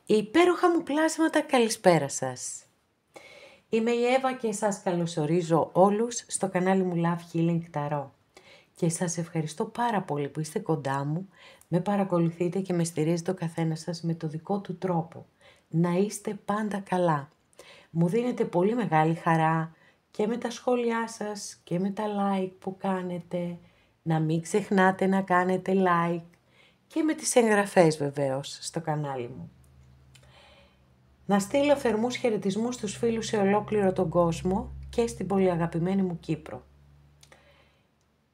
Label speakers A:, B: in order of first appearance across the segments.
A: Υπέροχα μου πλάσματα, καλησπέρα σας. Είμαι η Εύα και σας καλωσορίζω όλους στο κανάλι μου Love Healing Tarot. Και σας ευχαριστώ πάρα πολύ που είστε κοντά μου, με παρακολουθείτε και με στηρίζετε ο καθένας σας με το δικό του τρόπο. Να είστε πάντα καλά. Μου δίνετε πολύ μεγάλη χαρά και με τα σχόλιά σας και με τα like που κάνετε. Να μην ξεχνάτε να κάνετε like και με τις εγγραφές βεβαίως στο κανάλι μου. Να στείλω θερμούς χαιρετισμούς στους φίλους σε ολόκληρο τον κόσμο και στην πολύ αγαπημένη μου Κύπρο.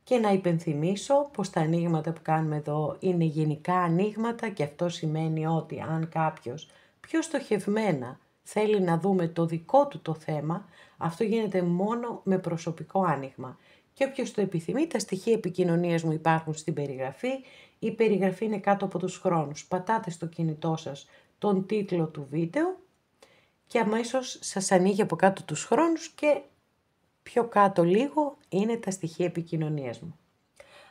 A: Και να υπενθυμίσω πως τα ανοίγματα που κάνουμε εδώ είναι γενικά ανοίγματα και αυτό σημαίνει ότι αν κάποιος πιο στοχευμένα θέλει να δούμε το δικό του το θέμα, αυτό γίνεται μόνο με προσωπικό άνοιγμα. Και όποιος το επιθυμεί, τα στοιχεία επικοινωνίας μου υπάρχουν στην περιγραφή. Η περιγραφή είναι κάτω από τους χρόνους. Πατάτε στο κινητό σας τον τίτλο του βίντεο και αμέσως σας ανοίγει από κάτω τους χρόνους και πιο κάτω λίγο είναι τα στοιχεία επικοινωνίας μου.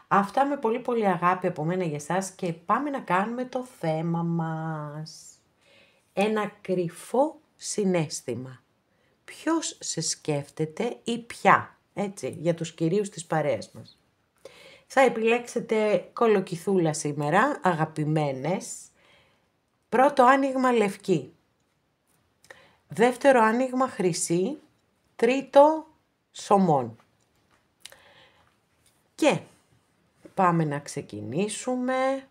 A: Αυτά με πολύ πολύ αγάπη από μένα για εσάς και πάμε να κάνουμε το θέμα μας. Ένα κρυφό συναίσθημα. Ποιος σε σκέφτεται ή ποια, έτσι, για τους κυρίους της παρέας μας. Θα επιλέξετε κολοκυθούλα σήμερα, αγαπημένες. Πρώτο άνοιγμα λευκή. Δεύτερο άνοιγμα χρυσή. Τρίτο σωμών. Και πάμε να ξεκινήσουμε.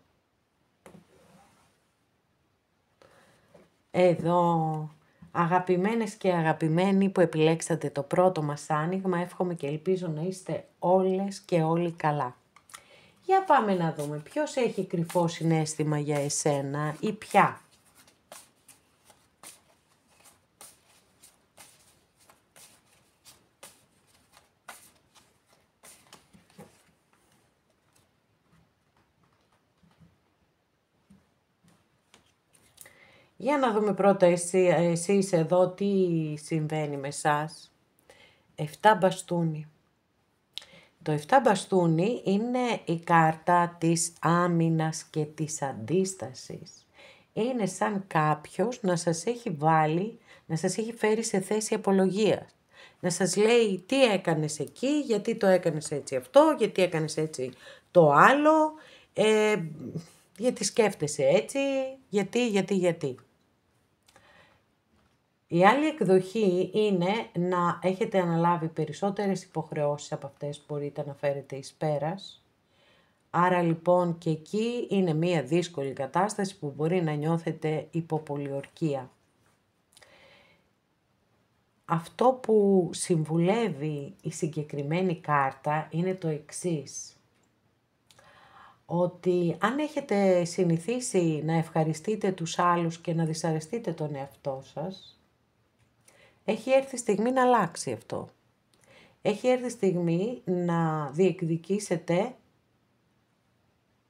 A: Εδώ, αγαπημένες και αγαπημένοι που επιλέξατε το πρώτο μας άνοιγμα, εύχομαι και ελπίζω να είστε όλες και όλοι καλά. Για πάμε να δούμε ποιος έχει κρυφό συναίσθημα για εσένα ή ποια. Για να δούμε πρώτα εσείς εδώ τι συμβαίνει με εσάς. 7 μπαστούνι. Το 7 μπαστούνι είναι η κάρτα της άμυνας και της αντίστασης. Είναι σαν κάποιος να σας έχει βάλει, να σας έχει φέρει σε θέση απολογίας. Να σας λέει τι έκανες εκεί, γιατί το έκανες έτσι αυτό, γιατί έκανες έτσι το άλλο, γιατί σκέφτεσαι έτσι, γιατί. Η άλλη εκδοχή είναι να έχετε αναλάβει περισσότερες υποχρεώσεις από αυτές που μπορείτε να φέρετε εις πέρας. Άρα λοιπόν και εκεί είναι μία δύσκολη κατάσταση που μπορεί να νιώθετε υποπολιορκία. Αυτό που συμβουλεύει η συγκεκριμένη κάρτα είναι το εξής. Ότι αν έχετε συνηθίσει να ευχαριστείτε τους άλλους και να δυσαρεστείτε τον εαυτό σας, έχει έρθει η στιγμή να αλλάξει αυτό. Έχει έρθει η στιγμή να διεκδικήσετε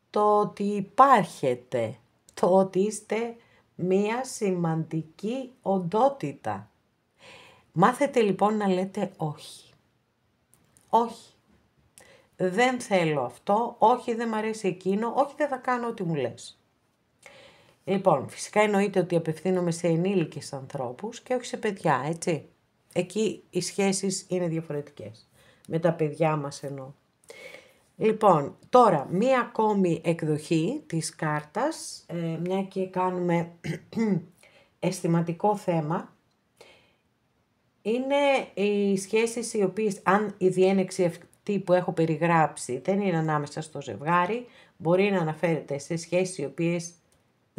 A: το ότι υπάρχετε, το ότι είστε μία σημαντική οντότητα. Μάθετε λοιπόν να λέτε όχι. Όχι. Δεν θέλω αυτό, όχι δεν μ' αρέσει εκείνο, όχι δεν θα κάνω ό,τι μου λες. Λοιπόν, φυσικά εννοείται ότι απευθύνομαι σε ενήλικες ανθρώπους και όχι σε παιδιά, έτσι. Εκεί οι σχέσεις είναι διαφορετικές. Με τα παιδιά μας εννοώ. Λοιπόν, τώρα μία ακόμη εκδοχή της κάρτας, μια και κάνουμε αισθηματικό θέμα, είναι οι σχέσεις οι οποίες, αν η διένεξη αυτή που έχω περιγράψει δεν είναι ανάμεσα στο ζευγάρι, μπορεί να αναφέρεται σε σχέσεις οι οποίες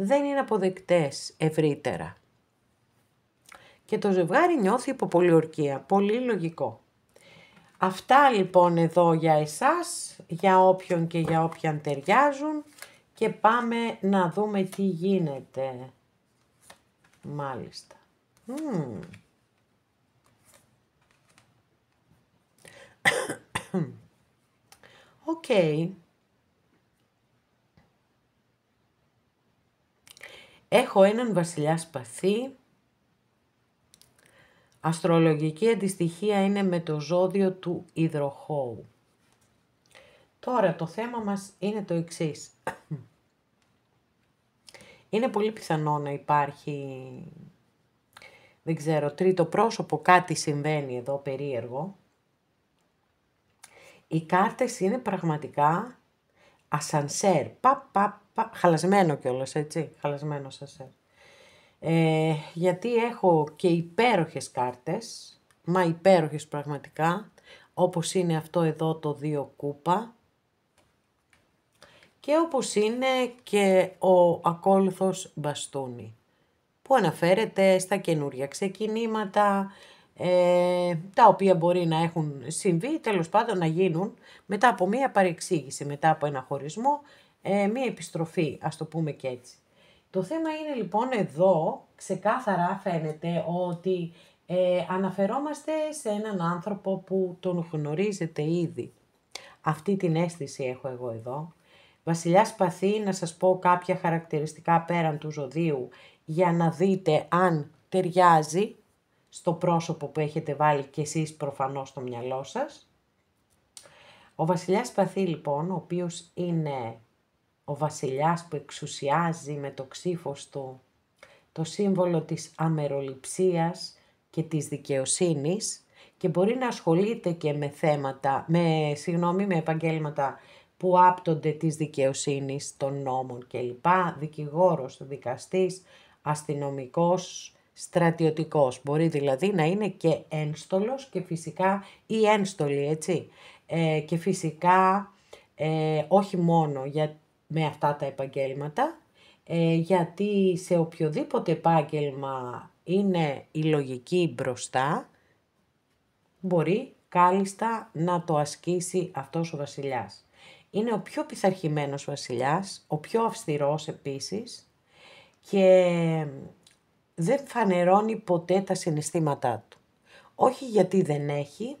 A: δεν είναι αποδεκτές ευρύτερα. Και το ζευγάρι νιώθει υποπολιορκία. Πολύ λογικό. Αυτά λοιπόν εδώ για εσάς, για όποιον και για όποιαν ταιριάζουν και πάμε να δούμε τι γίνεται. Μάλιστα. Οκ. Έχω έναν βασιλιά σπαθί. Αστρολογική αντιστοιχεία είναι με το ζώδιο του υδροχόου. Τώρα το θέμα μας είναι το εξής. Είναι πολύ πιθανό να υπάρχει, δεν ξέρω, τρίτο πρόσωπο, κάτι συμβαίνει εδώ περίεργο. Οι κάρτες είναι πραγματικά ασανσέρ, χαλασμένο κιόλας, έτσι, χαλασμένο ασανσέρ. Γιατί έχω και υπέροχες κάρτες, μα υπέροχες πραγματικά, όπως είναι αυτό εδώ το 2 κούπα και όπως είναι και ο ακόλουθος μπαστούνι, που αναφέρεται στα καινούρια ξεκινήματα, τα οποία μπορεί να έχουν συμβεί, τέλος πάντων να γίνουν μετά από μία παρεξήγηση, μετά από ένα χωρισμό, μία επιστροφή, ας το πούμε και έτσι. Το θέμα είναι λοιπόν εδώ, ξεκάθαρα φαίνεται ότι αναφερόμαστε σε έναν άνθρωπο που τον γνωρίζετε ήδη. Αυτή την αίσθηση έχω εγώ εδώ. Βασιλιάς Σπαθί, να σας πω κάποια χαρακτηριστικά πέραν του ζωδίου, για να δείτε αν ταιριάζει στο πρόσωπο που έχετε βάλει και εσείς προφανώς στο μυαλό σας. Ο Βασιλιάς Σπαθί λοιπόν, ο οποίος είναι ο βασιλιάς που εξουσιάζει με το ξύφος του το σύμβολο της αμεροληψίας και της δικαιοσύνης και μπορεί να ασχολείται και με θέματα, με επαγγέλματα που άπτονται της δικαιοσύνης, των νόμων κλπ. Δικηγόρος, δικαστής, αστυνομικός, στρατιωτικός. Μπορεί δηλαδή να είναι και ένστολος και φυσικά ή ένστολη, έτσι. Και φυσικά όχι μόνο με αυτά τα επαγγέλματα, γιατί σε οποιοδήποτε επάγγελμα είναι η λογική μπροστά, μπορεί κάλλιστα να το ασκήσει αυτός ο βασιλιάς. Είναι ο πιο πειθαρχημένος βασιλιάς, ο πιο αυστηρός επίσης και δεν φανερώνει ποτέ τα συναισθήματά του. Όχι γιατί δεν έχει,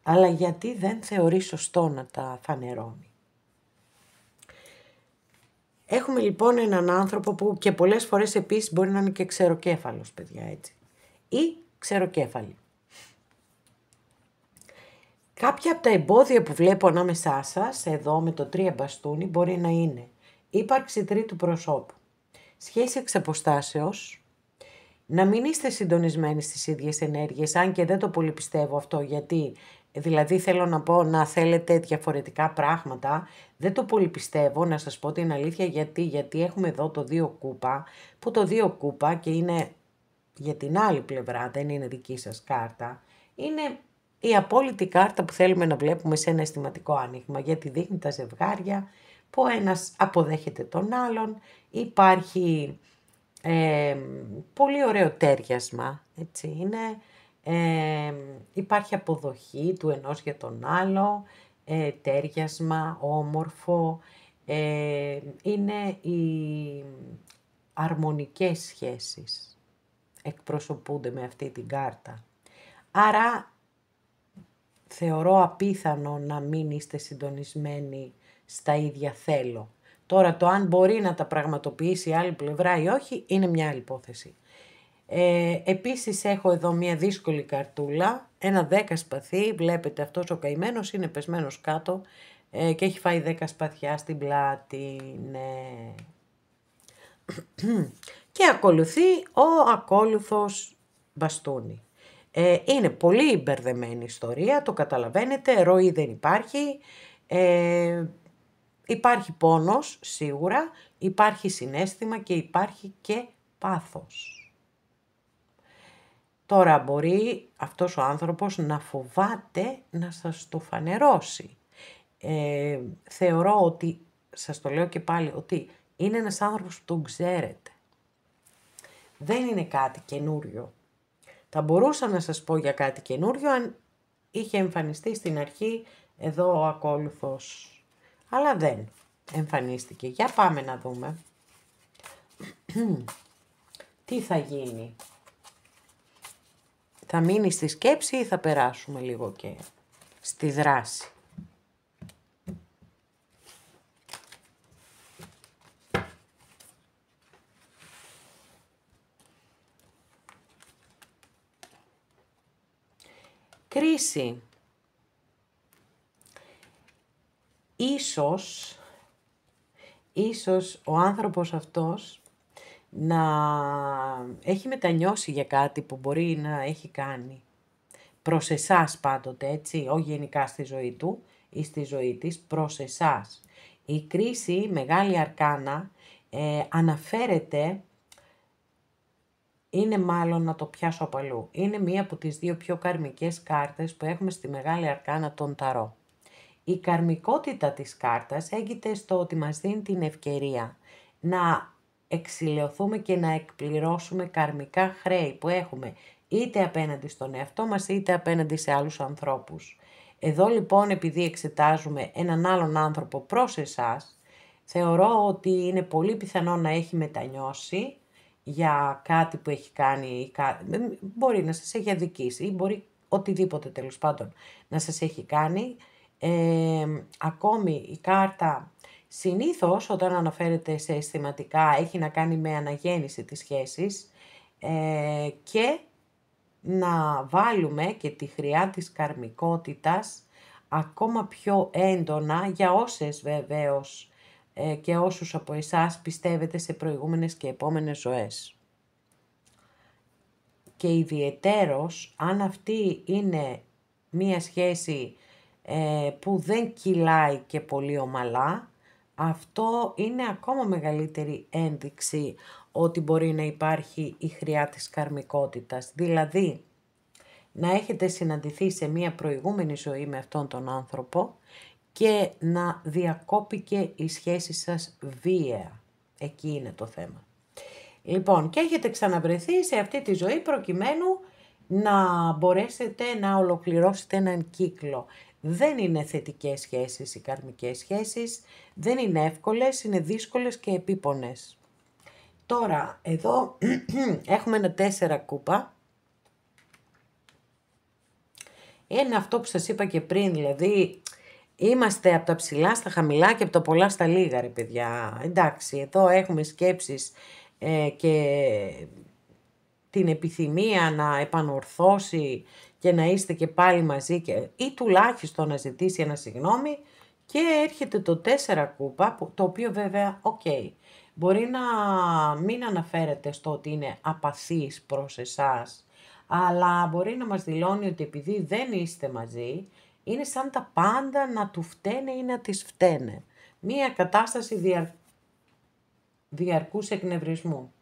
A: αλλά γιατί δεν θεωρεί σωστό να τα φανερώνει. Έχουμε λοιπόν έναν άνθρωπο που και πολλές φορές επίσης μπορεί να είναι και ξεροκέφαλος, παιδιά, έτσι. Ή ξεροκέφαλη. Κάποια από τα εμπόδια που βλέπω ανάμεσά σας, εδώ με το 3 μπαστούνι, μπορεί να είναι ύπαρξη τρίτου προσώπου, σχέση εξ αποστάσεως, να μην είστε συντονισμένοι στις ίδιες ενέργειες, αν και δεν το πολύ πιστεύω αυτό, γιατί δηλαδή θέλω να πω να θέλετε διαφορετικά πράγματα, δεν το πολύ πιστεύω, να σας πω την αλήθεια, γιατί έχουμε εδώ το 2 κούπα, που το 2 κούπα και είναι για την άλλη πλευρά, δεν είναι δική σας κάρτα, είναι η απόλυτη κάρτα που θέλουμε να βλέπουμε σε ένα αισθηματικό άνοιγμα, γιατί δείχνει τα ζευγάρια, που ο ένας αποδέχεται τον άλλον, υπάρχει πολύ ωραίο τέριασμα, έτσι είναι, υπάρχει αποδοχή του ενός για τον άλλο, τέριασμα, όμορφο, είναι οι αρμονικές σχέσεις, εκπροσωπούνται με αυτή την κάρτα. Άρα θεωρώ απίθανο να μην είστε συντονισμένοι στα ίδια θέλω. Τώρα το αν μπορεί να τα πραγματοποιήσει η άλλη πλευρά ή όχι είναι μια άλλη υπόθεση. Επίσης έχω εδώ μια δύσκολη καρτούλα, ένα 10 σπαθί, βλέπετε αυτός ο καημένος είναι πεσμένος κάτω και έχει φάει 10 σπαθιά στην πλάτη, ναι. Και ακολουθεί ο ακόλουθος μπαστούνι. Είναι πολύ μπερδεμένη ιστορία, το καταλαβαίνετε, ροή δεν υπάρχει, υπάρχει πόνος σίγουρα, υπάρχει συναίσθημα και υπάρχει και πάθος. Τώρα μπορεί αυτός ο άνθρωπος να φοβάται να σας το φανερώσει. Θεωρώ ότι, σας το λέω και πάλι, ότι είναι ένας άνθρωπος που τον ξέρετε. Δεν είναι κάτι καινούριο. Θα μπορούσα να σας πω για κάτι καινούριο αν είχε εμφανιστεί στην αρχή εδώ ο ακόλουθος. Αλλά δεν εμφανίστηκε. Για πάμε να δούμε. Τι θα γίνει. Θα μείνει στη σκέψη ή θα περάσουμε λίγο και στη δράση. Κρίση. Ίσως ίσως ο άνθρωπος αυτός να έχει μετανιώσει για κάτι που μπορεί να έχει κάνει. Προς εσάς πάντοτε, έτσι, όχι γενικά στη ζωή του ή στη ζωή της, προς εσάς. Η κρίση, μεγάλη αρκάνα, αναφέρεται, είναι μάλλον να το πιάσω από αλλού, είναι μία από τις δύο πιο καρμικές κάρτες που έχουμε στη μεγάλη αρκάνα των ταρό. Η καρμικότητα της κάρτας έγκυται στο ότι μας δίνει την ευκαιρία να εξηλαιωθούμε και να εκπληρώσουμε καρμικά χρέη που έχουμε είτε απέναντι στον εαυτό μας είτε απέναντι σε άλλους ανθρώπους. Εδώ λοιπόν, επειδή εξετάζουμε έναν άλλον άνθρωπο προς εσάς, θεωρώ ότι είναι πολύ πιθανό να έχει μετανιώσει για κάτι που έχει κάνει, μπορεί να σας έχει αδικήσει ή μπορεί οτιδήποτε τέλος πάντων να σας έχει κάνει. Ακόμη η κάρτα συνήθως όταν αναφέρεται σε αισθηματικά έχει να κάνει με αναγέννηση της σχέσης και να βάλουμε και τη χρειά της καρμικότητας ακόμα πιο έντονα για όσες βεβαίως και όσους από εσάς πιστεύετε σε προηγούμενες και επόμενες ζωές. Και ιδιαιτέρως αν αυτή είναι μία σχέση που δεν κυλάει και πολύ ομαλά, αυτό είναι ακόμα μεγαλύτερη ένδειξη ότι μπορεί να υπάρχει η χρειά της καρμικότητας. Δηλαδή, να έχετε συναντηθεί σε μία προηγούμενη ζωή με αυτόν τον άνθρωπο και να διακόπηκε η σχέση σας βία. Εκεί είναι το θέμα. Λοιπόν, και έχετε ξαναβρεθεί σε αυτή τη ζωή προκειμένου να μπορέσετε να ολοκληρώσετε έναν κύκλο. Δεν είναι θετικές σχέσεις οι καρμικές σχέσεις, δεν είναι εύκολες, είναι δύσκολες και επίπονες. Τώρα, εδώ έχουμε ένα 4 κούπα. Είναι αυτό που σας είπα και πριν, δηλαδή είμαστε από τα ψηλά στα χαμηλά και από τα πολλά στα λίγα, ρε παιδιά. Εντάξει, εδώ έχουμε σκέψεις και την επιθυμία να επανορθώσει και να είστε και πάλι μαζί ή τουλάχιστον να ζητήσει ένα συγγνώμη και έρχεται το 4 κούπα, το οποίο βέβαια, μπορεί να μην αναφέρεται στο ότι είναι απαθής προς εσάς, αλλά μπορεί να μας δηλώνει ότι επειδή δεν είστε μαζί, είναι σαν τα πάντα να του φταίνε ή να τις φταίνε. Μία κατάσταση διαρκούς εκνευρισμού.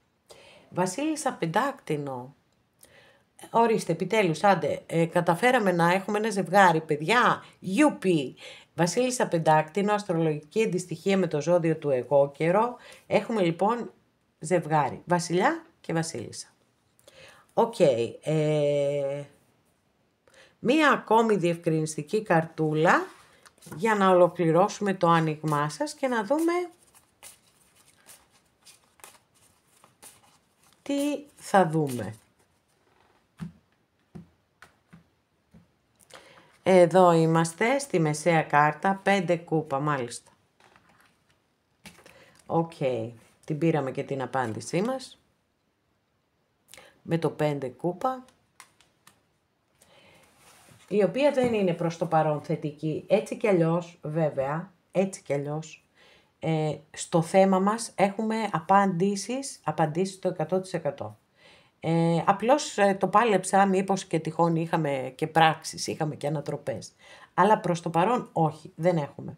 A: Βασίλισσα Πεντάκτηνο. Ορίστε, επιτέλους, άντε, καταφέραμε να έχουμε ένα ζευγάρι, παιδιά, γιουπι. Βασίλισσα Πεντάκτηνο, αστρολογική αντιστοιχεία με το ζώδιο του εγώ καιρό. Έχουμε λοιπόν ζευγάρι, βασιλιά και βασίλισσα. Μία ακόμη διευκρινιστική καρτούλα για να ολοκληρώσουμε το άνοιγμά σας και να δούμε τι θα δούμε. Εδώ είμαστε στη μεσαία κάρτα, 5 κούπα μάλιστα. Την πήραμε και την απάντησή μας. Με το 5 κούπα. Η οποία δεν είναι προς το παρόν θετική. Έτσι κι αλλιώς, βέβαια, έτσι κι αλλιώς, στο θέμα μας έχουμε απαντήσεις το 100%. Απλώς το πάλεψα, μήπως και τυχόν είχαμε και πράξεις, είχαμε και ανατροπές. Αλλά προς το παρόν όχι, δεν έχουμε.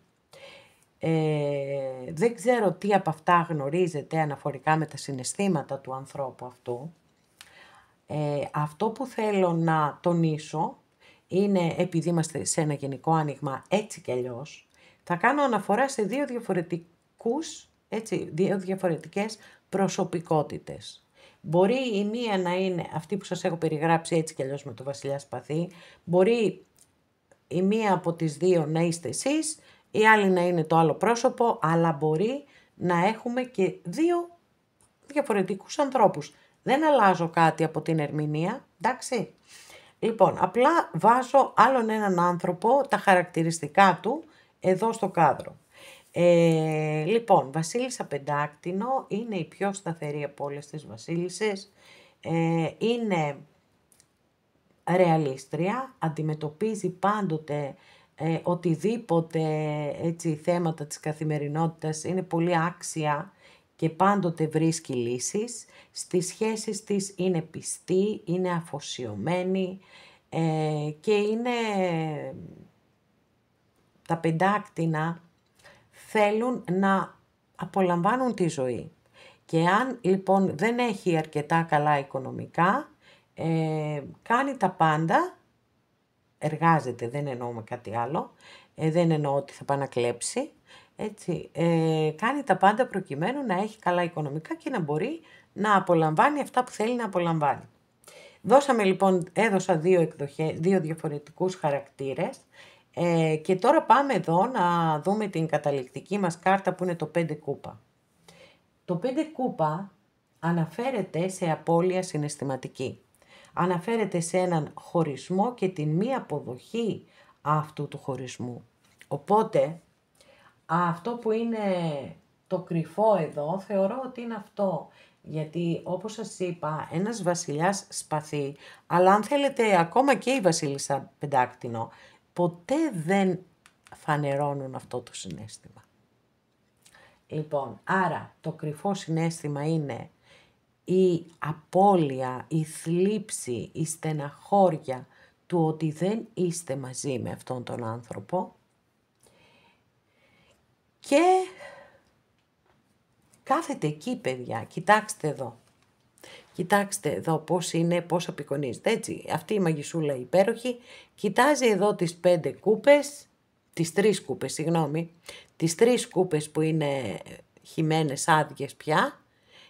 A: Δεν ξέρω τι από αυτά γνωρίζετε αναφορικά με τα συναισθήματα του ανθρώπου αυτού. Αυτό που θέλω να τονίσω είναι, επειδή είμαστε σε ένα γενικό άνοιγμα έτσι κι αλλιώς, θα κάνω αναφορά σε δύο διαφορετικές προσωπικότητες. Μπορεί η μία να είναι αυτή που σας έχω περιγράψει έτσι κι αλλιώς με το βασιλιά σπαθί, μπορεί η μία από τις δύο να είστε εσείς, η άλλη να είναι το άλλο πρόσωπο, αλλά μπορεί να έχουμε και δύο διαφορετικούς ανθρώπους. Δεν αλλάζω κάτι από την ερμηνεία, εντάξει. Λοιπόν, απλά βάζω άλλον έναν άνθρωπο, τα χαρακτηριστικά του, εδώ στο κάδρο. Λοιπόν, Βασίλισσα Πεντάκτηνο είναι η πιο σταθερή από όλες τις βασίλισσες. Είναι ρεαλίστρια, αντιμετωπίζει πάντοτε οτιδήποτε έτσι, θέματα της καθημερινότητας είναι πολύ άξια και πάντοτε βρίσκει λύσεις. Στις σχέσεις της είναι πιστή, είναι αφοσιωμένη και είναι τα πεντάκτηνα θέλουν να απολαμβάνουν τη ζωή. Και αν λοιπόν δεν έχει αρκετά καλά οικονομικά, κάνει τα πάντα, εργάζεται, δεν εννοούμε κάτι άλλο, δεν εννοώ ότι θα πάει να κλέψει, έτσι, κάνει τα πάντα προκειμένου να έχει καλά οικονομικά και να μπορεί να απολαμβάνει αυτά που θέλει να απολαμβάνει. Δώσαμε λοιπόν, έδωσα δύο διαφορετικούς χαρακτήρες και τώρα πάμε εδώ να δούμε την καταληκτική μας κάρτα που είναι το 5 κούπα. Το 5 κούπα αναφέρεται σε απώλεια συναισθηματική. Αναφέρεται σε έναν χωρισμό και την μη αποδοχή αυτού του χωρισμού. Οπότε, αυτό που είναι το κρυφό εδώ, θεωρώ ότι είναι αυτό. Γιατί, όπως σας είπα, ένας βασιλιάς σπαθί, αλλά αν θέλετε ακόμα και η βασίλισσα πεντάκτηνο, ποτέ δεν φανερώνουν αυτό το συναίσθημα. Λοιπόν, άρα το κρυφό συναίσθημα είναι η απώλεια, η θλίψη, η στεναχώρια του ότι δεν είστε μαζί με αυτόν τον άνθρωπο και κάθετε εκεί, παιδιά, κοιτάξτε εδώ. Κοιτάξτε εδώ πώς είναι, πώς απεικονίζεται, έτσι. Αυτή η μαγισσούλα υπέροχη κοιτάζει εδώ τις 5 κούπες, τις 3 κούπες, συγγνώμη, τις 3 κούπες που είναι χυμένες άδειες πια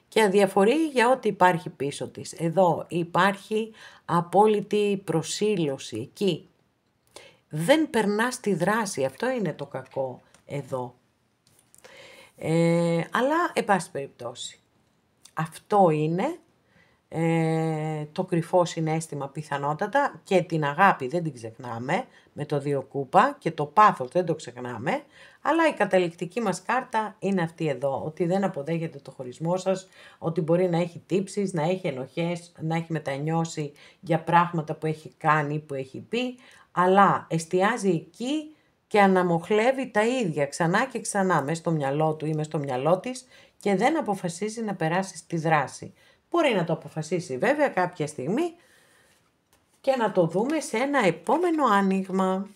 A: και αδιαφορεί για ό,τι υπάρχει πίσω της. Εδώ υπάρχει απόλυτη προσήλωση, εκεί. Δεν περνά στη δράση, αυτό είναι το κακό εδώ. Αλλά, εν πάση περιπτώσει, αυτό είναι το κρυφό συναίσθημα πιθανότατα και την αγάπη δεν την ξεχνάμε με το 2 κούπα και το πάθος δεν το ξεχνάμε, αλλά η καταληκτική μας κάρτα είναι αυτή εδώ, ότι δεν αποδέχεται το χωρισμό σας, ότι μπορεί να έχει τύψεις, να έχει ενοχές, να έχει μετανιώσει για πράγματα που έχει κάνει, που έχει πει, αλλά εστιάζει εκεί και αναμοχλεύει τα ίδια ξανά και ξανά μέσα στο μυαλό του ή μέσα στο μυαλό της και δεν αποφασίζει να περάσει στη δράση. Μπορεί να το αποφασίσει βέβαια κάποια στιγμή και να το δούμε σε ένα επόμενο άνοιγμα.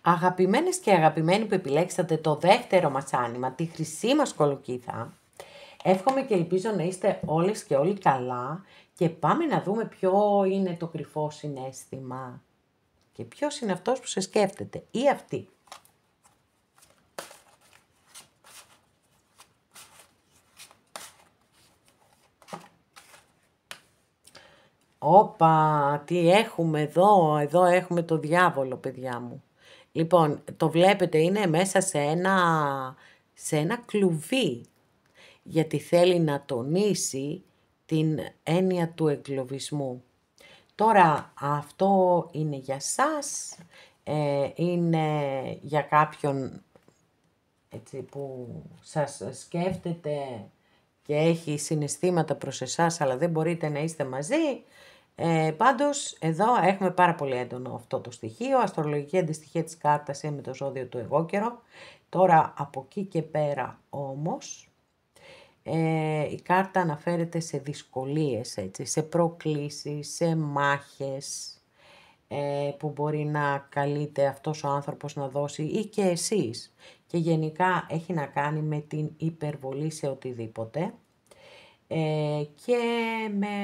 A: Αγαπημένες και αγαπημένοι που επιλέξατε το δεύτερο μας άνοιγμα, τη χρυσή μας κολοκύθα, εύχομαι και ελπίζω να είστε όλες και όλοι καλά και πάμε να δούμε ποιο είναι το κρυφό συναίσθημα και ποιος είναι αυτός που σε σκέφτεται ή αυτή. Όπα, τι έχουμε εδώ, εδώ έχουμε το διάβολο, παιδιά μου. Λοιπόν, το βλέπετε, είναι μέσα σε ένα κλουβί, γιατί θέλει να τονίσει την έννοια του εγκλωβισμού. Τώρα, αυτό είναι για σας, είναι για κάποιον έτσι, που σας σκέφτεται και έχει συναισθήματα προς εσάς, αλλά δεν μπορείτε να είστε μαζί. Πάντως, εδώ έχουμε πάρα πολύ έντονο αυτό το στοιχείο. Αστρολογική αντιστοιχεία της κάρτας είναι με το ζώδιο του εγώ καιρο. Τώρα, από εκεί και πέρα όμως, η κάρτα αναφέρεται σε δυσκολίες, έτσι, σε προκλήσεις, σε μάχες που μπορεί να καλείται αυτός ο άνθρωπος να δώσει ή και εσείς. Και γενικά έχει να κάνει με την υπερβολή σε οτιδήποτε και με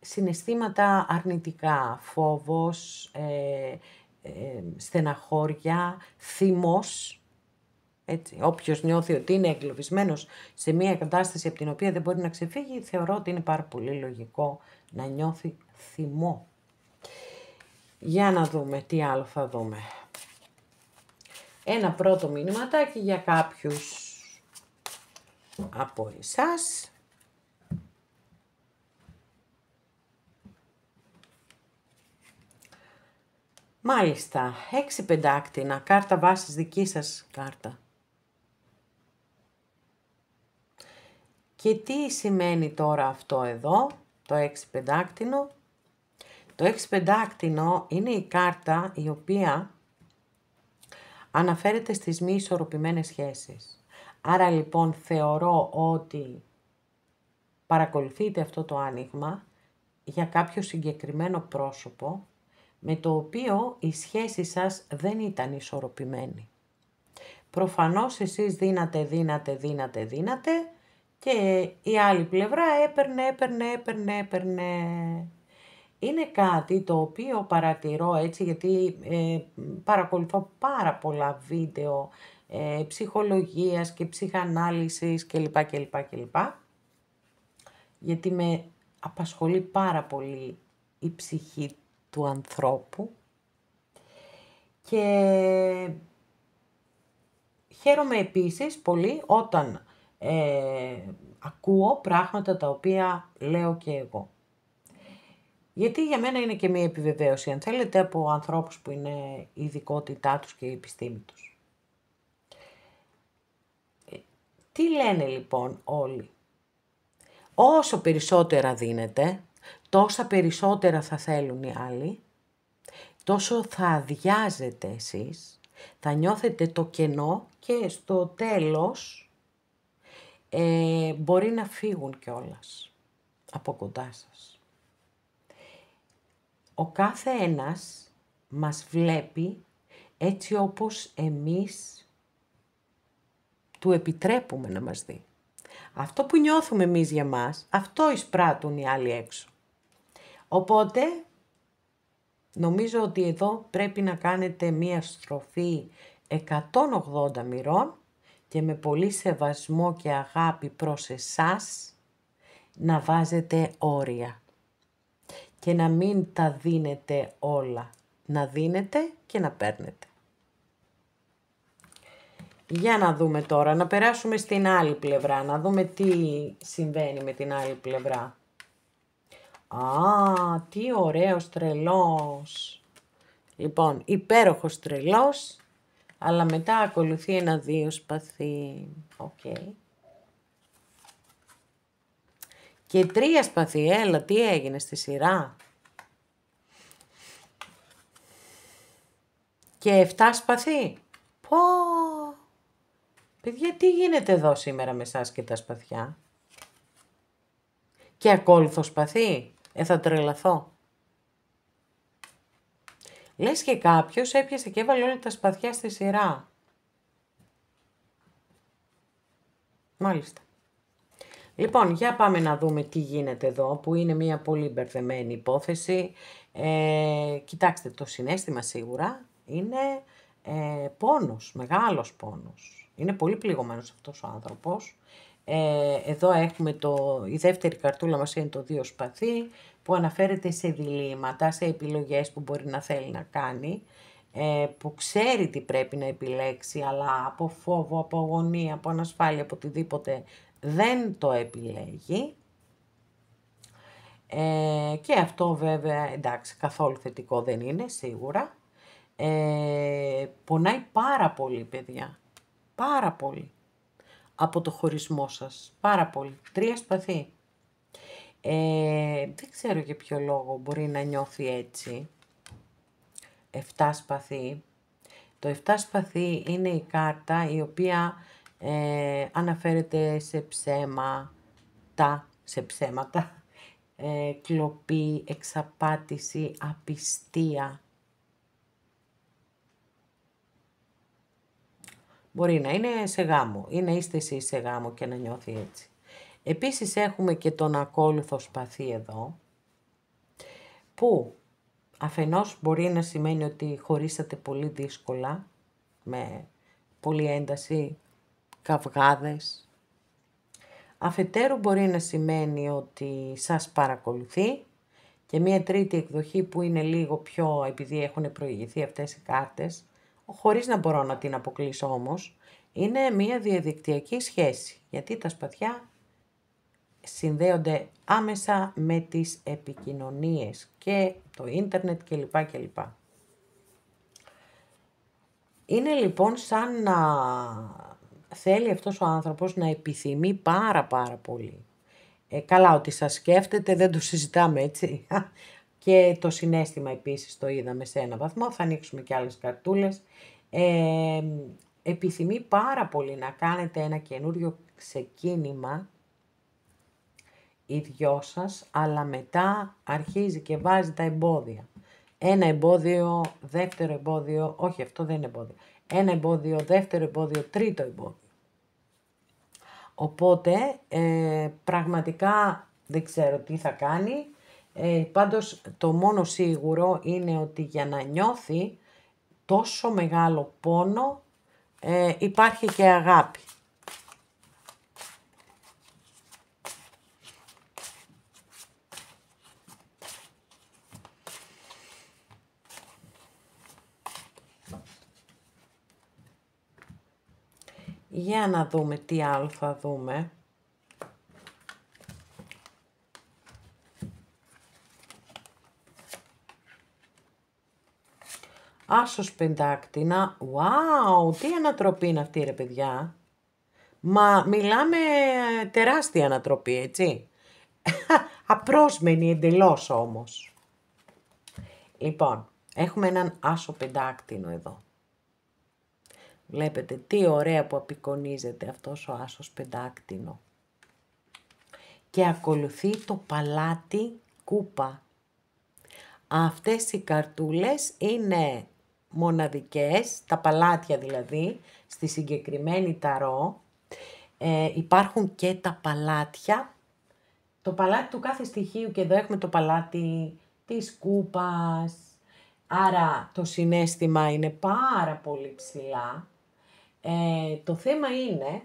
A: συναισθήματα αρνητικά, φόβος, στεναχώρια, θυμός. Έτσι, όποιος νιώθει ότι είναι εγκλωβισμένος σε μια κατάσταση από την οποία δεν μπορεί να ξεφύγει, θεωρώ ότι είναι πάρα πολύ λογικό να νιώθει θυμό. Για να δούμε τι άλλο θα δούμε. Ένα πρώτο μηνύματάκι για κάποιους από εσάς. Μάλιστα, 6 πεντάκτηνα, κάρτα βάσης, δική σας κάρτα. Και τι σημαίνει τώρα αυτό εδώ, το 6 πεντάκτηνο? Το 6 πεντάκτηνο είναι η κάρτα η οποία αναφέρεται στις μη ισορροπημένες σχέσεις. Άρα λοιπόν θεωρώ ότι παρακολουθείτε αυτό το άνοιγμα για κάποιο συγκεκριμένο πρόσωπο με το οποίο η σχέση σας δεν ήταν ισορροπημένη. Προφανώς εσείς δίνατε και η άλλη πλευρά έπαιρνε. Είναι κάτι το οποίο παρατηρώ έτσι γιατί παρακολουθώ πάρα πολλά βίντεο ψυχολογίας και ψυχανάλυσης κλπ. Γιατί με απασχολεί πάρα πολύ η ψυχή του ανθρώπου και χαίρομαι επίσης πολύ όταν ακούω πράγματα τα οποία λέω και εγώ. Γιατί για μένα είναι και μία επιβεβαίωση, αν θέλετε, από ανθρώπους που είναι η ειδικότητά τους και η επιστήμη τους. Τι λένε λοιπόν όλοι? Όσο περισσότερα δίνετε, τόσα περισσότερα θα θέλουν οι άλλοι, τόσο θα αδειάζετε εσείς, θα νιώθετε το κενό και στο τέλος μπορεί να φύγουν κιόλας από κοντά σας. Ο κάθε ένας μας βλέπει έτσι όπως εμείς του επιτρέπουμε να μας δει. Αυτό που νιώθουμε εμείς για μας, αυτό εισπράττουν οι άλλοι έξω. Οπότε, νομίζω ότι εδώ πρέπει να κάνετε μία στροφή 180 μοιρών και με πολύ σεβασμό και αγάπη προς εσάς να βάζετε όρια και να μην τα δίνετε όλα. Να δίνετε και να παίρνετε. Για να δούμε τώρα, να περάσουμε στην άλλη πλευρά, να δούμε τι συμβαίνει με την άλλη πλευρά. Α, τι ωραίος τρελός. Λοιπόν, υπέροχος τρελός, αλλά μετά ακολουθεί ένα 2 σπαθί. Οκ. Και 3 σπαθί, έλα, τι έγινε στη σειρά. Και 7 σπαθί. Πω. Παιδιά, τι γίνεται εδώ σήμερα με εσάς και τα σπαθιά? Και ακόλουθο σπαθί. Θα τρελαθώ. Λες και κάποιος έπιασε και έβαλε όλα τα σπαθιά στη σειρά. Μάλιστα. Λοιπόν, για πάμε να δούμε τι γίνεται εδώ, που είναι μια πολύ μπερδεμένη υπόθεση. Κοιτάξτε, το συναίσθημα σίγουρα είναι πόνος, μεγάλος πόνος. Είναι πολύ πληγωμένος αυτός ο άνθρωπος. Εδώ έχουμε η δεύτερη καρτούλα μας είναι το 2 σπαθί, που αναφέρεται σε διλήμματα, σε επιλογές που μπορεί να θέλει να κάνει, που ξέρει τι πρέπει να επιλέξει, αλλά από φόβο, από αγωνία, από ανασφάλεια, από οτιδήποτε δεν το επιλέγει. Και αυτό βέβαια, εντάξει, καθόλου θετικό δεν είναι, σίγουρα. Πονάει πάρα πολύ, παιδιά. Πάρα πολύ. Από το χωρισμό σας. Πάρα πολύ. 3 σπαθί. Δεν ξέρω για ποιο λόγο μπορεί να νιώθει έτσι. 7 σπαθί. Το 7 σπαθί είναι η κάρτα η οποία αναφέρεται σε ψέματα, κλοπή, εξαπάτηση, απιστία. Μπορεί να είναι σε γάμο ή να είστε εσείς σε γάμο και να νιώθει έτσι. Επίσης έχουμε και τον ακόλουθο σπαθί εδώ, που αφενός μπορεί να σημαίνει ότι χωρίσατε πολύ δύσκολα, με πολύ ένταση, καυγάδες. Αφετέρου μπορεί να σημαίνει ότι σας παρακολουθεί και μία τρίτη εκδοχή που είναι λίγο πιο, επειδή έχουν προηγηθεί αυτές οι κάρτες, χωρίς να μπορώ να την αποκλείσω όμως, είναι μία διαδικτυακή σχέση, γιατί τα σπαθιά συνδέονται άμεσα με τις επικοινωνίες και το ίντερνετ κλπ. Είναι λοιπόν σαν να θέλει αυτός ο άνθρωπος να επιθυμεί πάρα πολύ. Καλά, ότι σας σκέφτεται δεν το συζητάμε, έτσι. Και το συναίσθημα επίσης το είδαμε σε ένα βαθμό, θα ανοίξουμε και άλλες καρτούλες. Επιθυμεί πάρα πολύ να κάνετε ένα καινούριο ξεκίνημα οι δυο σας, αλλά μετά αρχίζει και βάζει τα εμπόδια. Ένα εμπόδιο, δεύτερο εμπόδιο, όχι αυτό δεν είναι εμπόδιο. Ένα εμπόδιο, δεύτερο εμπόδιο, τρίτο εμπόδιο. Οπότε πραγματικά δεν ξέρω τι θα κάνει. Πάντως το μόνο σίγουρο είναι ότι για να νιώθει τόσο μεγάλο πόνο υπάρχει και αγάπη. Για να δούμε τι άλλο θα δούμε. Άσος πεντάκτηνα. Wow, τι ανατροπή είναι αυτή ρε παιδιά. Μα μιλάμε τεράστια ανατροπή, έτσι. Απρόσμενη εντελώς όμως. Λοιπόν, έχουμε έναν άσο πεντάκτηνο εδώ. Βλέπετε τι ωραία που απεικονίζεται αυτός ο άσος πεντάκτηνο. Και ακολουθεί το παλάτι κούπα. Αυτές οι καρτούλες είναι μοναδικές, τα παλάτια δηλαδή, στη συγκεκριμένη ταρό. Υπάρχουν και τα παλάτια. Το παλάτι του κάθε στοιχείου και εδώ έχουμε το παλάτι της κούπας. Άρα το συναίσθημα είναι πάρα πολύ ψηλά. Το θέμα είναι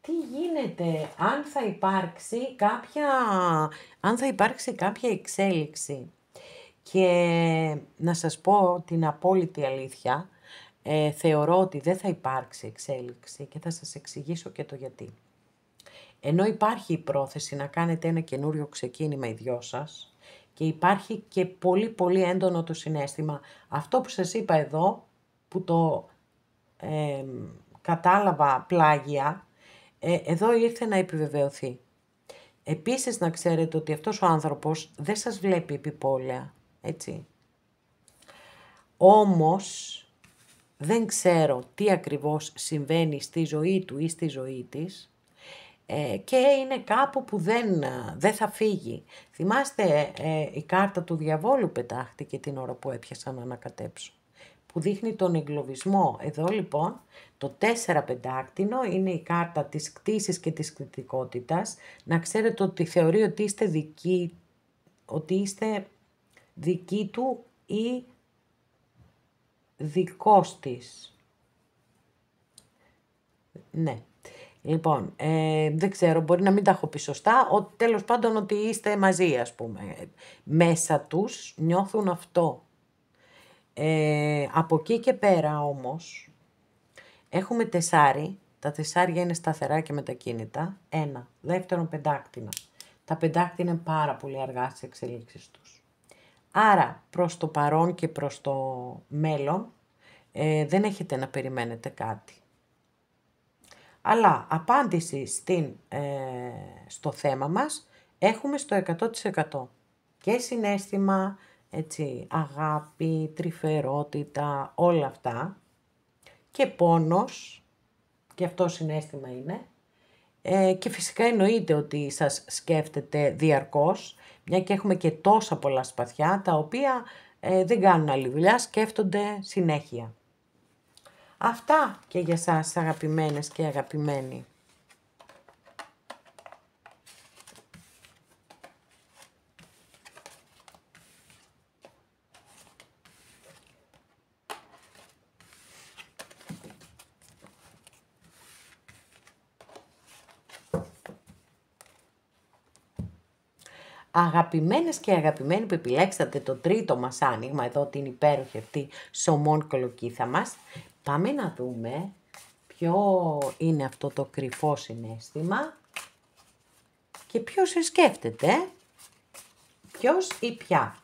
A: τι γίνεται αν θα υπάρξει κάποια εξέλιξη. Και να σας πω την απόλυτη αλήθεια, θεωρώ ότι δεν θα υπάρξει εξέλιξη και θα σας εξηγήσω και το γιατί. Ενώ υπάρχει η πρόθεση να κάνετε ένα καινούριο ξεκίνημα οι δυο σας και υπάρχει και πολύ έντονο το συναίσθημα. Αυτό που σας είπα εδώ, που το κατάλαβα πλάγια, εδώ ήρθε να επιβεβαιωθεί. Επίσης να ξέρετε ότι αυτός ο άνθρωπος δεν σας βλέπει επιπόλαια, έτσι. Όμως δεν ξέρω τι ακριβώς συμβαίνει στη ζωή του ή στη ζωή της και είναι κάπου που δεν θα φύγει. Θυμάστε η κάρτα του διαβόλου πετάχτηκε την ώρα που έπιασα να ανακατέψω, που δείχνει τον εγκλωβισμό. Εδώ λοιπόν το 4 πεντάκτηνο είναι η κάρτα της κτήσης και της κτητικότητας. Να ξέρετε ότι θεωρεί ότι είστε δική του ή δικός της. Ναι. Λοιπόν, δεν ξέρω, μπορεί να μην τα έχω πει σωστά, τέλος πάντων ότι είστε μαζί, ας πούμε. Μέσα τους νιώθουν αυτό. Από εκεί και πέρα όμως, έχουμε τεσάρι. Τα τεσάρια είναι σταθερά και μετακίνητα. Ένα. Δεύτερον, πεντάκτηνα. Τα πεντάκτηνα είναι πάρα πολύ αργά στις εξελίξεις τους. Άρα, προς το παρόν και προς το μέλλον, δεν έχετε να περιμένετε κάτι. Αλλά απάντηση στο θέμα μας έχουμε στο 100%. Και συναίσθημα, έτσι, αγάπη, τρυφερότητα, όλα αυτά. Και πόνος, και αυτό συναίσθημα είναι. Και φυσικά εννοείται ότι σας σκέφτεται διαρκώς, μια και έχουμε και τόσα πολλά σπαθιά, τα οποία δεν κάνουν άλλη δουλειά, σκέφτονται συνέχεια. Αυτά και για σας αγαπημένες και αγαπημένοι. Αγαπημένες και αγαπημένοι που επιλέξατε το τρίτο μας άνοιγμα, εδώ την υπέροχη αυτή σωμών κολοκύθα μας, πάμε να δούμε ποιο είναι αυτό το κρυφό συναίσθημα και ποιος σε σκέφτεται, ποιος ή ποια.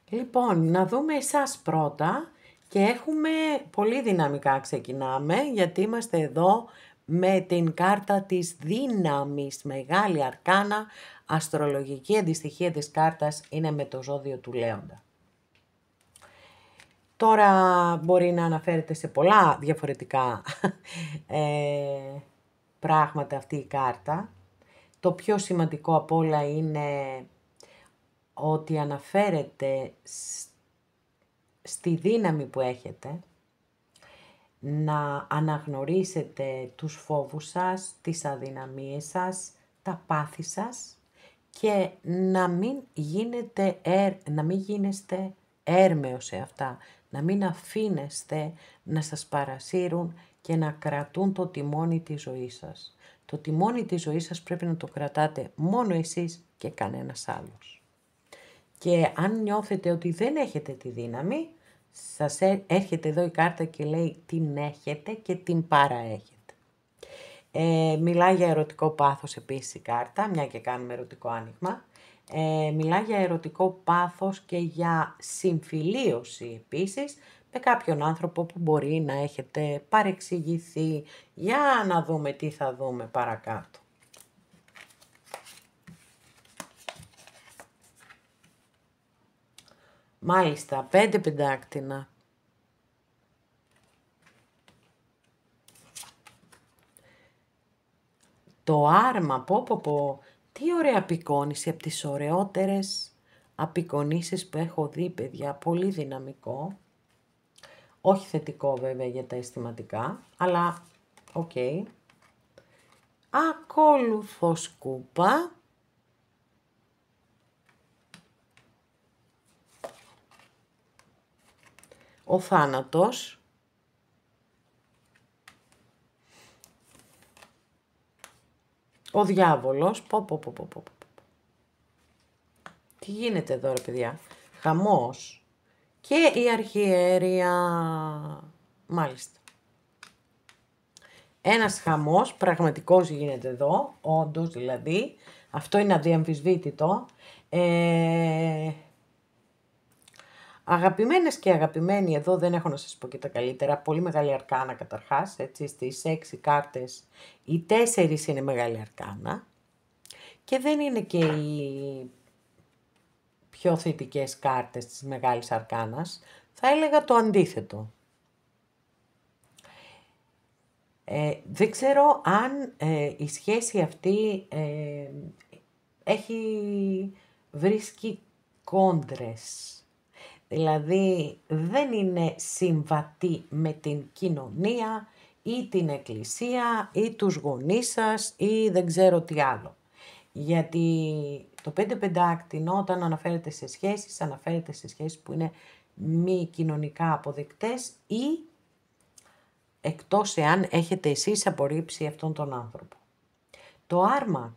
A: Λοιπόν, να δούμε εσάς πρώτα και έχουμε πολύ δυναμικά ξεκινάμε γιατί είμαστε εδώ με την κάρτα της δύναμης, μεγάλη αρκάνα, αστρολογική αντιστοιχεία της κάρτας είναι με το ζώδιο του Λέοντα. Τώρα μπορεί να αναφέρεται σε πολλά διαφορετικά πράγματα αυτή η κάρτα. Το πιο σημαντικό απ' όλα είναι ότι αναφέρεται στη δύναμη που έχετε να αναγνωρίσετε τους φόβους σας, τις αδυναμίες σας, τα πάθη σας και να μην γίνεστε έρμεος σε αυτά, να μην αφήνεστε να σας παρασύρουν και να κρατούν το τιμόνι της ζωής σας. Το τιμόνι της ζωής σας πρέπει να το κρατάτε μόνο εσείς και κανένας άλλος. Και αν νιώθετε ότι δεν έχετε τη δύναμη, σας έρχεται εδώ η κάρτα και λέει την έχετε και την παραέχετε. Μιλάει για ερωτικό πάθος επίσης η κάρτα, μια και κάνουμε ερωτικό άνοιγμα. Μιλάει για ερωτικό πάθος και για συμφιλίωση επίσης με κάποιον άνθρωπο που μπορεί να έχετε παρεξηγηθεί. Για να δούμε τι θα δούμε παρακάτω. Μάλιστα, 5 πεντάκτηνα. Το άρμα, τι ωραία απεικόνιση, από τις ωραιότερες απεικονίσεις που έχω δει, παιδιά, πολύ δυναμικό. Όχι θετικό βέβαια για τα αισθηματικά, αλλά οκ. Ακόλουθο σκούπα. Ο θάνατος. Ο διάβολος. Τι γίνεται εδώ ρε παιδιά. Χαμός. Και η αρχιέρεια. Μάλιστα. Ένας χαμός πραγματικός γίνεται εδώ. Όντως δηλαδή. Αυτό είναι αδιαμφισβήτητο. Αγαπημένες και αγαπημένοι, εδώ δεν έχω να σας πω και τα καλύτερα, πολύ μεγάλη αρκάνα καταρχάς, έτσι, στις 6 κάρτες, οι 4 είναι μεγάλη αρκάνα και δεν είναι και οι πιο θετικές κάρτες της μεγάλης αρκάνας, θα έλεγα το αντίθετο. Δεν ξέρω αν η σχέση αυτή βρίσκει κόντρες. Δηλαδή δεν είναι συμβατή με την κοινωνία ή την εκκλησία ή τους γονείς σας ή δεν ξέρω τι άλλο. Γιατί το 5 πεντάκτηνο όταν αναφέρεται σε σχέσεις που είναι μη κοινωνικά αποδεκτές ή εκτός εάν έχετε εσείς απορρίψει αυτόν τον άνθρωπο. Το άρμα,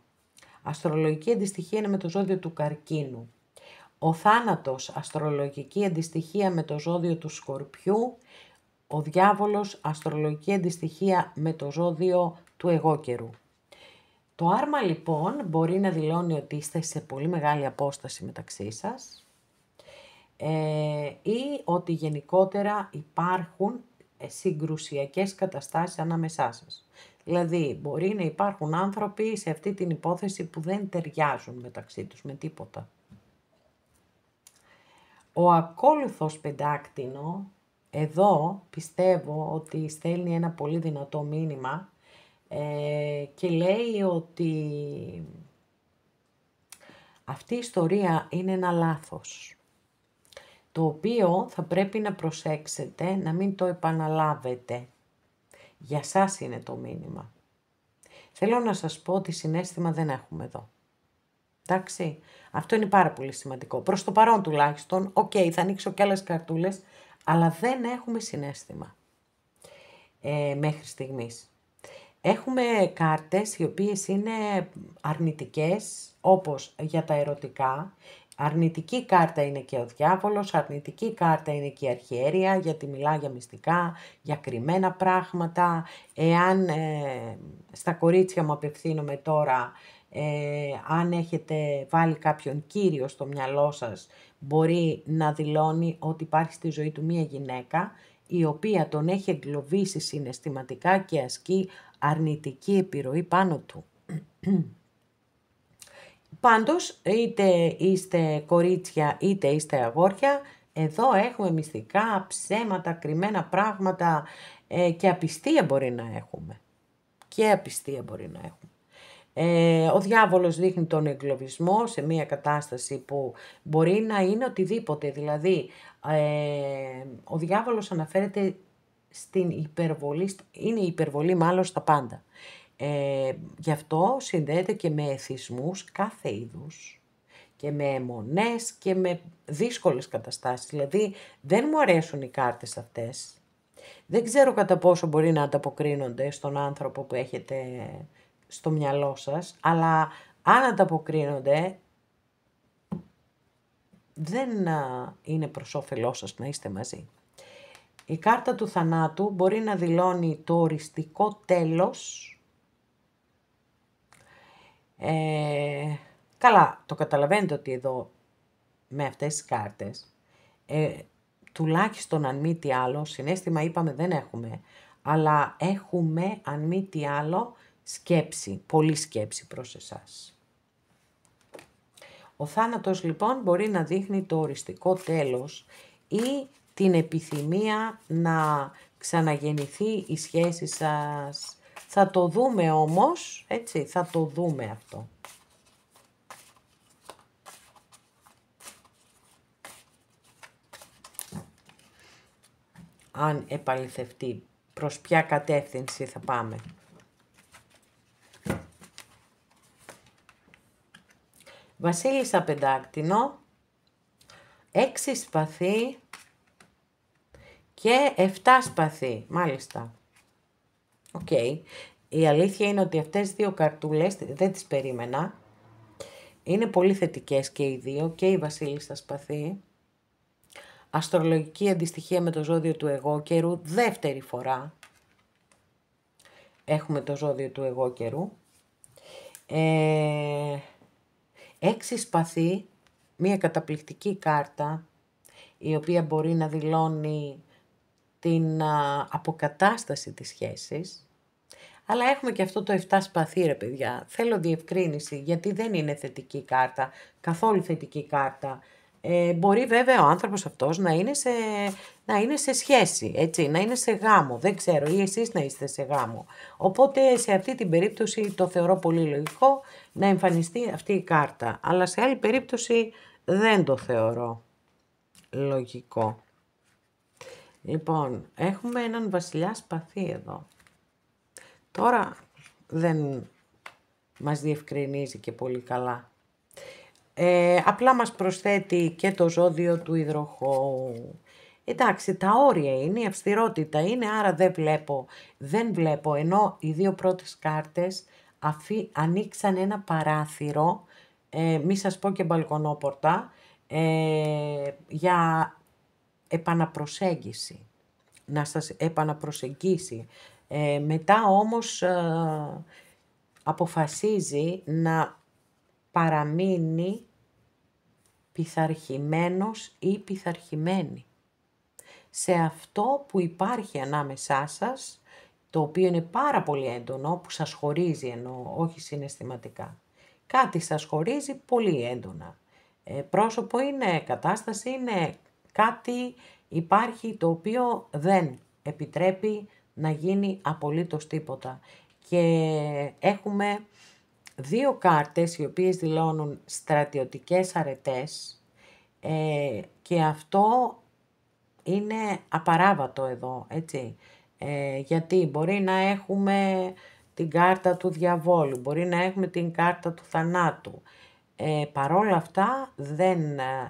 A: αστρολογική αντιστοιχεία είναι με το ζώδιο του Καρκίνου. Ο θάνατος, αστρολογική αντιστοιχεία με το ζώδιο του Σκορπιού. Ο διάβολος, αστρολογική αντιστοιχεία με το ζώδιο του Αιγόκερου. Το άρμα λοιπόν μπορεί να δηλώνει ότι είστε σε πολύ μεγάλη απόσταση μεταξύ σας ή ότι γενικότερα υπάρχουν συγκρουσιακές καταστάσεις ανάμεσά σας. Δηλαδή μπορεί να υπάρχουν άνθρωποι σε αυτή την υπόθεση που δεν ταιριάζουν μεταξύ τους με τίποτα. Ο ακόλουθος πεντάκτηνο, εδώ πιστεύω ότι στέλνει ένα πολύ δυνατό μήνυμα και λέει ότι αυτή η ιστορία είναι ένα λάθος, το οποίο θα πρέπει να προσέξετε να μην το επαναλάβετε. Για σας είναι το μήνυμα. Θέλω να σας πω ότι συναίσθημα δεν έχουμε εδώ. Εντάξει, αυτό είναι πάρα πολύ σημαντικό. Προς το παρόν τουλάχιστον, θα ανοίξω και άλλες καρτούλες, αλλά δεν έχουμε συναίσθημα μέχρι στιγμής. Έχουμε κάρτες οι οποίες είναι αρνητικές, όπως για τα ερωτικά. Αρνητική κάρτα είναι και ο διάβολος, αρνητική κάρτα είναι και η αρχιέρεια, γιατί μιλά για μυστικά, για κρυμμένα πράγματα. Εάν στα κορίτσια μου απευθύνομαι τώρα, Αν έχετε βάλει κάποιον κύριο στο μυαλό σας, μπορεί να δηλώνει ότι υπάρχει στη ζωή του μία γυναίκα, η οποία τον έχει εγκλωβίσει συναισθηματικά και ασκεί αρνητική επιρροή πάνω του. Πάντως, είτε είστε κορίτσια, είτε είστε αγόρια, εδώ έχουμε μυστικά, ψέματα, κρυμμένα πράγματα και απιστία μπορεί να έχουμε. Και απιστία μπορεί να έχουμε. Ο διάβολος δείχνει τον εγκλωβισμό σε μια κατάσταση που μπορεί να είναι οτιδήποτε. Δηλαδή, ο διάβολος αναφέρεται στην υπερβολή, είναι η υπερβολή μάλλον στα πάντα. Γι' αυτό συνδέεται και με εθισμούς κάθε είδους και με αιμονές και με δύσκολες καταστάσεις. Δηλαδή, δεν μου αρέσουν οι κάρτες αυτές. Δεν ξέρω κατά πόσο μπορεί να ανταποκρίνονται στον άνθρωπο που έχετε στο μυαλό σας, αλλά αν ανταποκρίνονται, δεν είναι προς όφελός σας να είστε μαζί. Η κάρτα του θανάτου μπορεί να δηλώνει το οριστικό τέλος. Καλά, το καταλαβαίνετε ότι εδώ με αυτές τις κάρτες, τουλάχιστον αν μη τι άλλο, συναίσθημα είπαμε δεν έχουμε, αλλά έχουμε αν μη τι άλλο σκέψη, πολλή σκέψη προς εσάς. Ο θάνατος λοιπόν μπορεί να δείχνει το οριστικό τέλος ή την επιθυμία να ξαναγεννηθεί η σχέση σας. Θα το δούμε όμως, έτσι, θα το δούμε αυτό. Αν επαληθευτεί, προς ποια κατεύθυνση θα πάμε. Βασίλισσα πεντάκτηνο, 6 σπαθί και 7 σπαθί, μάλιστα. Οκ. Η αλήθεια είναι ότι αυτές τις δύο καρτούλες δεν τις περίμενα. Είναι πολύ θετικές και οι δύο, και η Βασίλισσα σπαθί. Αστρολογική αντιστοιχεία με το ζώδιο του εγώ καιρού, δεύτερη φορά έχουμε το ζώδιο του εγώ καιρού. 6 σπαθί, μία καταπληκτική κάρτα, η οποία μπορεί να δηλώνει την αποκατάσταση της σχέσης. Αλλά έχουμε και αυτό το 7 σπαθί, ρε παιδιά. Θέλω διευκρίνηση, γιατί δεν είναι θετική κάρτα, καθόλου θετική κάρτα. Μπορεί βέβαια ο άνθρωπος αυτός να είναι σε σχέση, έτσι, να είναι σε γάμο, δεν ξέρω, ή εσείς να είστε σε γάμο. Οπότε σε αυτή την περίπτωση το θεωρώ πολύ λογικό να εμφανιστεί αυτή η κάρτα. Αλλά σε άλλη περίπτωση δεν το θεωρώ λογικό. Λοιπόν, έχουμε έναν βασιλιά σπαθί εδώ. Τώρα δεν μας διευκρινίζει και πολύ καλά. Απλά μας προσθέτει και το ζώδιο του υδροχόου. Εντάξει, τα όρια είναι, η αυστηρότητα είναι, άρα δεν βλέπω, ενώ οι δύο πρώτες κάρτες ανοίξαν ένα παράθυρο, μη σας πω και μπαλκονόπορτα, για επαναπροσέγγιση, να σας επαναπροσεγγίσει. Μετά όμως αποφασίζει να παραμείνει πειθαρχημένος ή πειθαρχημένη σε αυτό που υπάρχει ανάμεσά σας, το οποίο είναι πάρα πολύ έντονο, που σας χωρίζει εννοώ, όχι συναισθηματικά. Κάτι σας χωρίζει πολύ έντονα. Πρόσωπο είναι, κατάσταση είναι, κάτι υπάρχει το οποίο δεν επιτρέπει να γίνει απολύτως τίποτα. Και έχουμε δύο κάρτες οι οποίες δηλώνουν στρατιωτικές αρετές και αυτό είναι απαράβατο εδώ, έτσι. Γιατί μπορεί να έχουμε την κάρτα του διαβόλου, μπορεί να έχουμε την κάρτα του θανάτου. Παρόλα αυτά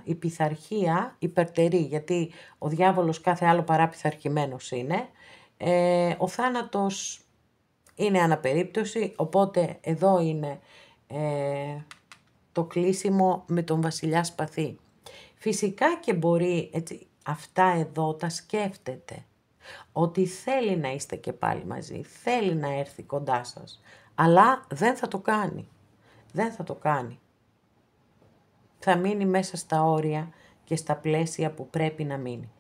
A: η πειθαρχία υπερτερεί, γιατί ο διάβολος κάθε άλλο παρά πειθαρχημένος είναι. Ο θάνατος είναι αναπερίπτωση, οπότε εδώ είναι το κλείσιμο με τον βασιλιά σπαθί. Φυσικά και μπορεί, έτσι, αυτά εδώ τα σκέφτεται, ότι θέλει να είστε και πάλι μαζί, θέλει να έρθει κοντά σας, αλλά δεν θα το κάνει. δεν θα το κάνει. Θα μείνει μέσα στα όρια και στα πλαίσια που πρέπει να μείνει.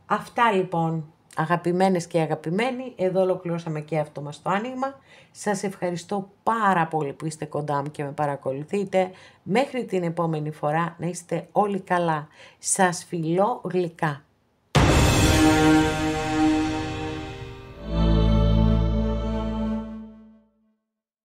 A: Αυτά λοιπόν, αγαπημένες και αγαπημένοι, εδώ ολοκληρώσαμε και αυτό μας το άνοιγμα. Σας ευχαριστώ πάρα πολύ που είστε κοντά μου και με παρακολουθείτε. Μέχρι την επόμενη φορά να είστε όλοι καλά. Σας φιλώ γλυκά.